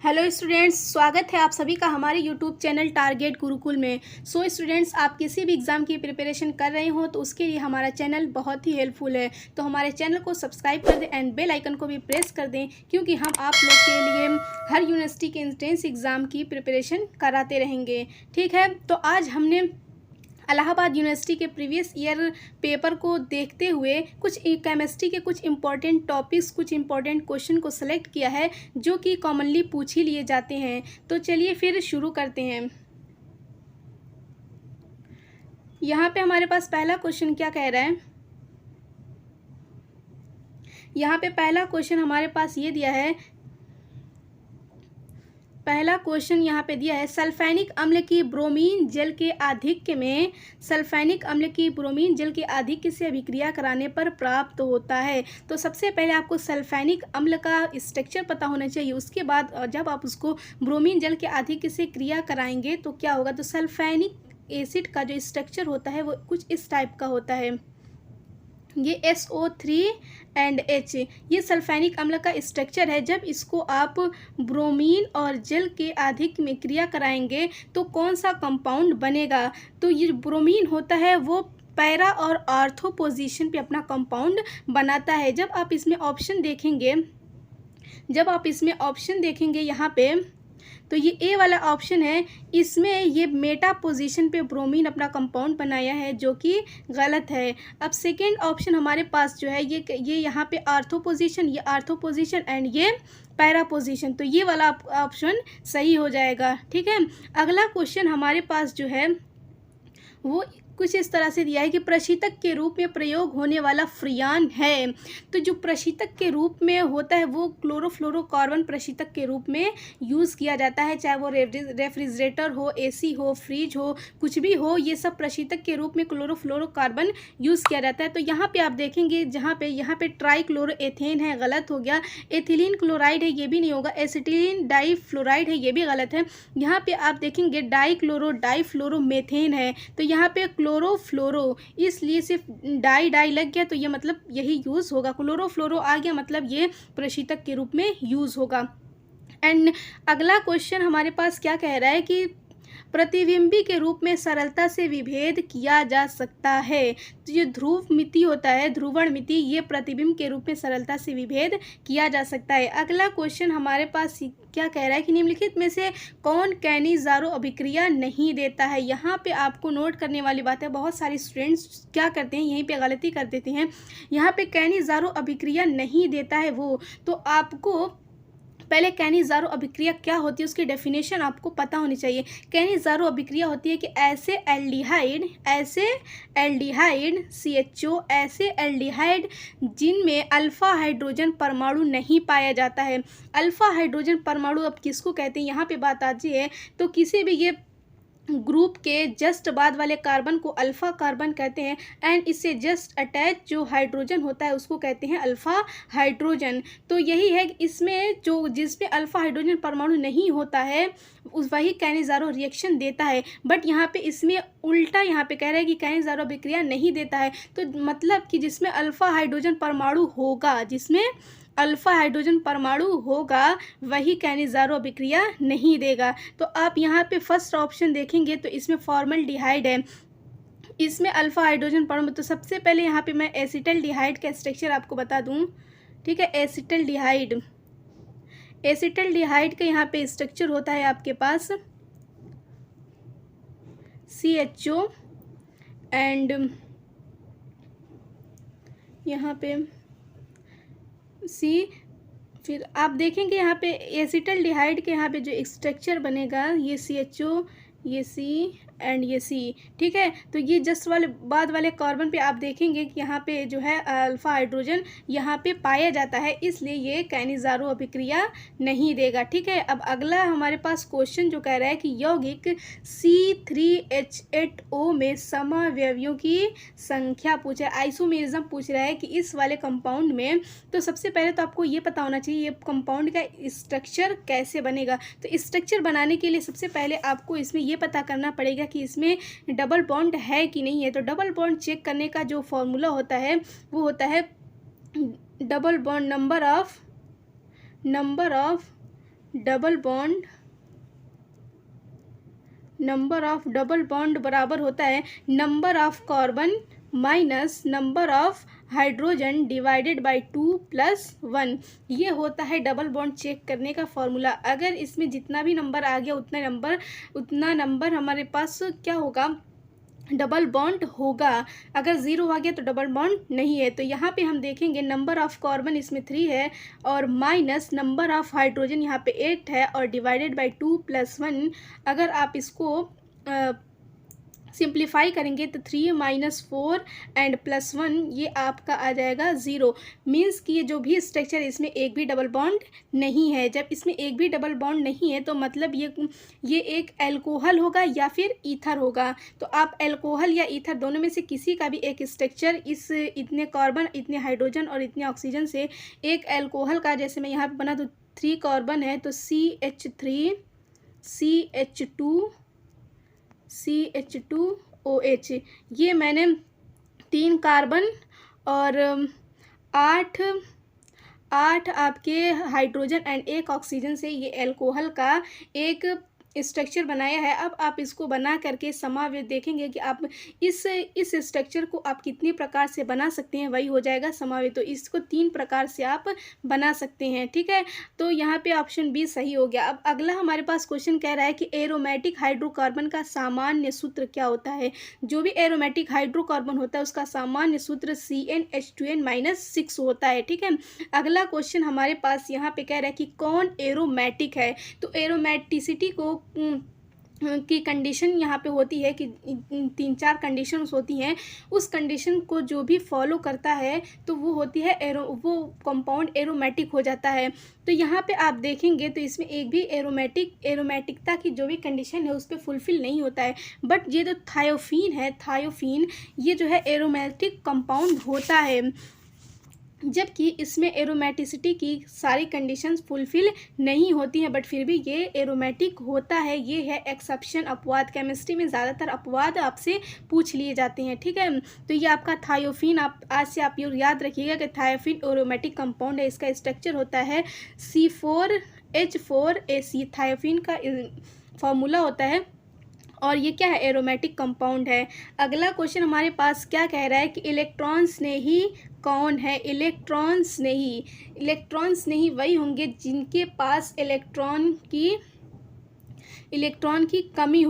Hello students, स्वागत है आप सभी का हमारे यूट्यूब चैनल टारगेट गुरुकुल में। सो स्टूडेंट्स, आप किसी भी एग्ज़ाम की प्रिपरेशन कर रहे हो तो उसके लिए हमारा चैनल बहुत ही हेल्पफुल है। तो हमारे चैनल को सब्सक्राइब कर दें एंड बेल आइकन को भी प्रेस कर दें, क्योंकि हम आप लोग के लिए हर यूनिवर्सिटी के एंट्रेंस एग्ज़ाम की प्रिपरेशन कराते रहेंगे। ठीक है, तो आज हमने इलाहाबाद यूनिवर्सिटी के प्रीवियस ईयर पेपर को देखते हुए कुछ केमिस्ट्री के कुछ इम्पॉर्टेंट टॉपिक्स, कुछ इम्पॉर्टेंट क्वेश्चन को सेलेक्ट किया है जो कि कॉमनली पूछ ही लिए जाते हैं। तो चलिए फिर शुरू करते हैं। यहाँ पे हमारे पास पहला क्वेश्चन क्या कह रहा है। यहाँ पे पहला क्वेश्चन हमारे पास ये दिया है। पहला क्वेश्चन यहाँ पे दिया है, सल्फेनिक अम्ल की ब्रोमीन जल के आधिक्य में सल्फेनिक अम्ल की ब्रोमीन जल के आधिक्य से अभिक्रिया कराने पर प्राप्त होता है। तो सबसे पहले आपको सल्फेनिक अम्ल का स्ट्रक्चर पता होना चाहिए। उसके बाद जब आप उसको ब्रोमीन जल के आधिक्य से क्रिया कराएंगे तो क्या होगा। तो सल्फेनिक एसिड का जो स्ट्रक्चर होता है वो कुछ इस टाइप का होता है। ये SO3 एंड H, ये सल्फेनिक अम्ल का स्ट्रक्चर है। जब इसको आप ब्रोमीन और जल के आधिक्य में क्रिया कराएंगे तो कौन सा कंपाउंड बनेगा। तो ये ब्रोमीन होता है वो पैरा और आर्थो पोजीशन पे अपना कंपाउंड बनाता है। जब आप इसमें ऑप्शन देखेंगे यहाँ पे, तो ये ए वाला ऑप्शन है, इसमें ये मेटा पोजीशन पे ब्रोमीन अपना कंपाउंड बनाया है, जो कि गलत है। अब सेकेंड ऑप्शन हमारे पास जो है ये यहाँ पे आर्थो पोजीशन, ये आर्थो पोजीशन एंड ये पैरा पोजीशन, तो ये वाला ऑप्शन सही हो जाएगा। ठीक है, अगला क्वेश्चन हमारे पास जो है वो कुछ इस तरह से दिया है कि प्रशीतक के रूप में प्रयोग होने वाला फ्रियान है। तो जो प्रशीतक के रूप में होता है वो क्लोरोफ्लोरोकार्बन प्रशीतक के रूप में यूज़ किया जाता है, चाहे वो रेफ्रिजरेटर हो, AC हो, फ्रिज हो, कुछ भी हो, ये सब प्रशीतक के रूप में क्लोरोफ्लोरोकार्बन यूज़ किया जाता है। तो यहाँ पे आप देखेंगे यहाँ पे ट्राईक्लोरोएथेन है, गलत हो गया। एथिलीन क्लोराइड है, ये भी नहीं होगा। एसिटिलीन डाईफ्लोराइड है, ये भी गलत है। यहाँ पे आप देखेंगे डाईफ्लोरोमेथेन है, तो यहाँ पे क्लोरोफ्लोरो, इसलिए सिर्फ डाई लग गया, तो ये मतलब यही यूज़ होगा। क्लोरोफ्लोरो आ गया मतलब ये प्रशीतक के रूप में यूज़ होगा। एंड अगला क्वेश्चन हमारे पास क्या कह रहा है कि प्रतिबिंबी के रूप में सरलता से विभेद किया जा सकता है। तो ये ध्रुव मिति होता है, ध्रुवण मिति, ये प्रतिबिंब के रूप में सरलता से विभेद किया जा सकता है। अगला क्वेश्चन हमारे पास क्या कह रहा है कि निम्नलिखित में से कौन कैनिज़ारो अभिक्रिया नहीं देता है। यहाँ पे आपको नोट करने वाली बात है, बहुत सारे स्टूडेंट्स क्या करते हैं, यहीं पे गलती कर देते हैं। यहाँ पे कैनिज़ारो अभिक्रिया नहीं देता है वो, तो आपको पहले कैनिज़ारो अभिक्रिया क्या होती है उसकी डेफिनेशन आपको पता होनी चाहिए। कैनिज़ारो अभिक्रिया होती है कि ऐसे एल्डिहाइड CHO, ऐसे एल्डिहाइड जिनमें अल्फ़ा हाइड्रोजन परमाणु नहीं पाया जाता है। अल्फ़ा हाइड्रोजन परमाणु अब किसको कहते हैं, यहाँ पे बात आती है। तो किसी भी ये ग्रुप के जस्ट बाद वाले कार्बन को अल्फ़ा कार्बन कहते हैं, एंड इससे जस्ट अटैच जो हाइड्रोजन होता है उसको कहते हैं अल्फ़ा हाइड्रोजन। तो यही है कि इसमें जिसमें अल्फ़ा हाइड्रोजन परमाणु नहीं होता है वही कैनिज़ारो रिएक्शन देता है। बट यहाँ पे इसमें उल्टा यहाँ पे कह रहा है कि कैनिज़ारो अभिक्रिया नहीं देता है। तो मतलब कि जिसमें अल्फ़ा हाइड्रोजन परमाणु होगा वही कैनिज़ारो अभिक्रिया नहीं देगा। तो आप यहाँ पे फर्स्ट ऑप्शन देखेंगे तो इसमें फॉर्मल्डिहाइड है, इसमें अल्फ़ा हाइड्रोजन परमाणु। तो सबसे पहले यहाँ पे मैं एसिटल्डिहाइड का स्ट्रक्चर आपको बता दूँ। ठीक है, एसिटल्डिहाइड का यहाँ पे स्ट्रक्चर होता है आपके पास CHO एंड यहाँ पे फिर आप देखेंगे यहाँ पे एसिटल्डिहाइड के यहाँ पे जो स्ट्रक्चर बनेगा, ये CHO, ये C एंड ये C। ठीक है, तो ये जस्ट बाद वाले कार्बन पे आप देखेंगे कि यहाँ पे जो है अल्फ़ा हाइड्रोजन यहाँ पे पाया जाता है, इसलिए ये कैनिज़ारो अभिक्रिया नहीं देगा। ठीक है, अब अगला हमारे पास क्वेश्चन जो कह रहा है कि यौगिक C3H8O में समावयवियों की संख्या पूछा है, आइसोमेरिज्म पूछ रहा है कि इस वाले कंपाउंड में। तो सबसे पहले तो आपको ये पता होना चाहिए ये कंपाउंड का स्ट्रक्चर कैसे बनेगा। तो स्ट्रक्चर बनाने के लिए सबसे पहले आपको इसमें ये पता करना पड़ेगा कि इसमें डबल बॉन्ड है कि नहीं है। तो डबल बॉन्ड चेक करने का जो फॉर्मूला होता है वो होता है double bond number of double bond बराबर होता है number of carbon minus number of hydrogen divided by 2+1। ये होता है डबल बॉन्ड चेक करने का फॉर्मूला। अगर इसमें जितना भी नंबर आ गया उतना नंबर हमारे पास क्या होगा, डबल बॉन्ड होगा। अगर 0 आ गया तो डबल बॉन्ड नहीं है। तो यहाँ पे हम देखेंगे नंबर ऑफ कार्बन इसमें 3 है और माइनस नंबर ऑफ हाइड्रोजन यहाँ पे 8 है और डिवाइडेड बाय 2+1। अगर आप इसको सिंप्लीफाई करेंगे तो 3 - 4 एंड +1 ये आपका आ जाएगा 0। मीन्स कि ये जो भी स्ट्रक्चर है इसमें एक भी डबल बॉन्ड नहीं है। जब इसमें एक भी डबल बॉन्ड नहीं है तो मतलब ये एक एल्कोहल होगा या फिर ईथर होगा। तो आप एल्कोहल या ईथर दोनों में से किसी का भी एक स्ट्रक्चर इस इतने कार्बन, इतने हाइड्रोजन और इतने ऑक्सीजन से एक एल्कोहल का, जैसे मैं यहाँ पे बना तो 3 कार्बन है तो CH3 CH2OH, ये मैंने 3 कार्बन और 8 आपके हाइड्रोजन एंड 1 ऑक्सीजन से ये एल्कोहल का एक स्ट्रक्चर बनाया है। अब आप इसको बना करके समावेश देखेंगे कि आप इस स्ट्रक्चर को आप कितने प्रकार से बना सकते हैं, वही हो जाएगा समावेश। तो इसको 3 प्रकार से आप बना सकते हैं, ठीक है। तो यहाँ पे ऑप्शन बी सही हो गया। अब अगला हमारे पास क्वेश्चन कह रहा है कि एरोमेटिक हाइड्रोकार्बन का सामान्य सूत्र क्या होता है। जो भी एरोमेटिक हाइड्रोकार्बन होता है उसका सामान्य सूत्र CnH2n-6 होता है, ठीक है। अगला क्वेश्चन हमारे पास यहाँ पे कह रहा है कि कौन एरोमेटिक है। तो एरोमेटिसिटी को की कंडीशन यहाँ पे होती है कि 3-4 कंडीशंस होती हैं। उस कंडीशन को जो भी फॉलो करता है तो वो होती है वो कंपाउंड एरोमेटिक हो जाता है। तो यहाँ पे आप देखेंगे तो इसमें एक भी एरोमेटिकता की जो भी कंडीशन है उस पर फुलफिल नहीं होता है। बट ये जो थायोफीन ये जो है एरोमेटिक कंपाउंड होता है, जबकि इसमें एरोमेटिसिटी की सारी कंडीशंस फुलफिल नहीं होती हैं, बट फिर भी ये एरोमेटिक होता है। ये है एक्सेप्शन, अपवाद। केमिस्ट्री में ज़्यादातर अपवाद आपसे पूछ लिए जाते हैं, ठीक है। तो ये आपका थायोफीन, आप आज से आप ये याद रखिएगा कि थायोफीन एरोमेटिक कंपाउंड है। इसका स्ट्रक्चर होता है C4H4AC। थायोफीन का फॉर्मूला होता है और ये क्या है, एरोमेटिक कंपाउंड है। अगला क्वेश्चन हमारे पास क्या कह रहा है कि इलेक्ट्रॉन स्नेही कौन है। इलेक्ट्रॉन स्नेही वही होंगे जिनके पास इलेक्ट्रॉन की कमी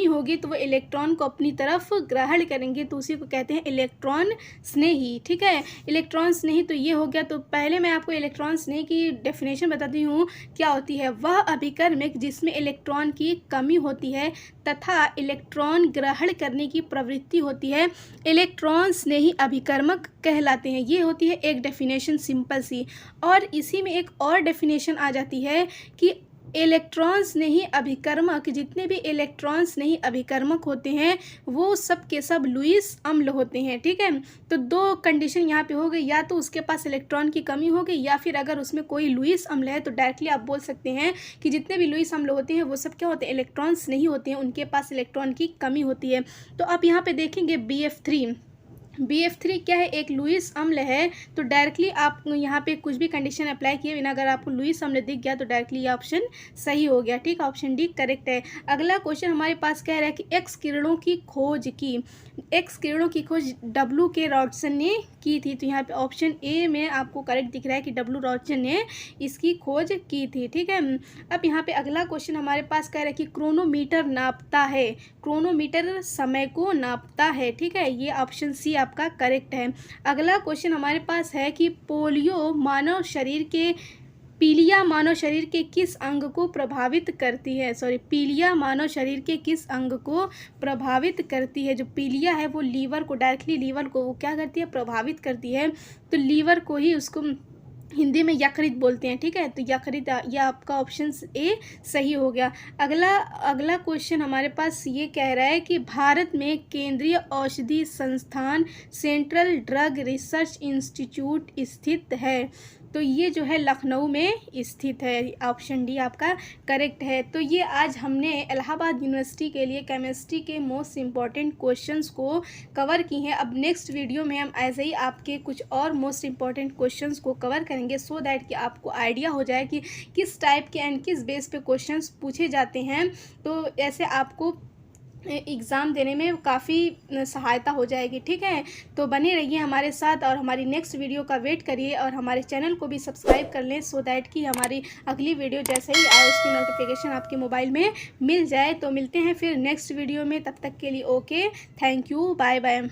होगी तो वो इलेक्ट्रॉन को अपनी तरफ ग्रहण करेंगे, तो उसी को कहते हैं इलेक्ट्रॉन स्नेही, ठीक है। इलेक्ट्रॉन स्नेही तो ये हो गया। तो पहले मैं आपको इलेक्ट्रॉन स्नेही की डेफिनेशन बताती हूँ क्या होती है। वह अभिकर्मक जिसमें इलेक्ट्रॉन की कमी होती है तथा इलेक्ट्रॉन ग्रहण करने की प्रवृत्ति होती है, इलेक्ट्रॉन स्नेही अभिकर्मक कहलाते हैं। ये होती है एक डेफिनेशन सिंपल सी। और इसी में एक और डेफिनेशन आ जाती है कि इलेक्ट्रॉन्स नहीं अभिकर्मक, जितने भी इलेक्ट्रॉन्स नहीं अभिकर्मक होते हैं वो सब के सब लुईस अम्ल होते हैं, ठीक है। तो 2 कंडीशन यहाँ पे हो गई, या तो उसके पास इलेक्ट्रॉन की कमी हो गई या फिर अगर उसमें कोई लुईस अम्ल है तो डायरेक्टली आप बोल सकते हैं कि जितने भी लुईस अम्ल होते हैं वो सब क्या होते हैं, इलेक्ट्रॉन्स नहीं होते हैं, उनके पास इलेक्ट्रॉन की कमी होती है। तो आप यहाँ पे देखेंगे BF3 क्या है, एक लुईस अम्ल है। तो डायरेक्टली आप यहाँ पे कुछ भी कंडीशन अप्लाई किए बिना अगर आपको लुईस अम्ल दिख गया तो डायरेक्टली ये ऑप्शन सही हो गया, ठीक। ऑप्शन डी करेक्ट है। अगला क्वेश्चन हमारे पास कह रहा है कि एक्स किरणों की खोज W के रॉटसन ने की थी। तो यहाँ पे ऑप्शन ए में आपको करेक्ट दिख रहा है कि W रॉटसन ने इसकी खोज की थी, ठीक है। अब यहाँ पे अगला क्वेश्चन हमारे पास कह रहा है कि क्रोनोमीटर नापता है, क्रोनोमीटर समय को नापता है, ठीक है। ये ऑप्शन सी आपका करेक्ट है। अगला क्वेश्चन हमारे पास है कि पीलिया मानव शरीर के किस अंग को प्रभावित करती है। पीलिया मानव शरीर के किस अंग को प्रभावित करती है। जो पीलिया है वो डायरेक्टली लीवर को वो क्या करती है, प्रभावित करती है। तो लीवर को ही उसको हिंदी में यकृत बोलते हैं, ठीक है। तो यकृत, यह आपका ऑप्शन ए सही हो गया। अगला क्वेश्चन हमारे पास ये कह रहा है कि भारत में केंद्रीय औषधि संस्थान सेंट्रल ड्रग रिसर्च इंस्टीट्यूट स्थित है। तो ये जो है लखनऊ में स्थित है। ऑप्शन डी आपका करेक्ट है। तो ये आज हमने इलाहाबाद यूनिवर्सिटी के लिए केमिस्ट्री के मोस्ट इम्पॉर्टेंट क्वेश्चंस को कवर की हैं। अब नेक्स्ट वीडियो में हम ऐसे ही आपके कुछ और मोस्ट इम्पॉर्टेंट क्वेश्चंस को कवर करेंगे, सो दैट कि आपको आइडिया हो जाए कि किस टाइप के एंड किस बेस पे क्वेश्चंस पूछे जाते हैं। तो ऐसे आपको एग्ज़ाम देने में काफ़ी सहायता हो जाएगी। ठीक है, तो बने रहिए हमारे साथ और हमारी नेक्स्ट वीडियो का वेट करिए और हमारे चैनल को भी सब्सक्राइब कर लें, सो दैट कि हमारी अगली वीडियो जैसे ही आए उसकी नोटिफिकेशन आपके मोबाइल में मिल जाए। तो मिलते हैं फिर नेक्स्ट वीडियो में, तब तक के लिए okay, thank you, bye bye.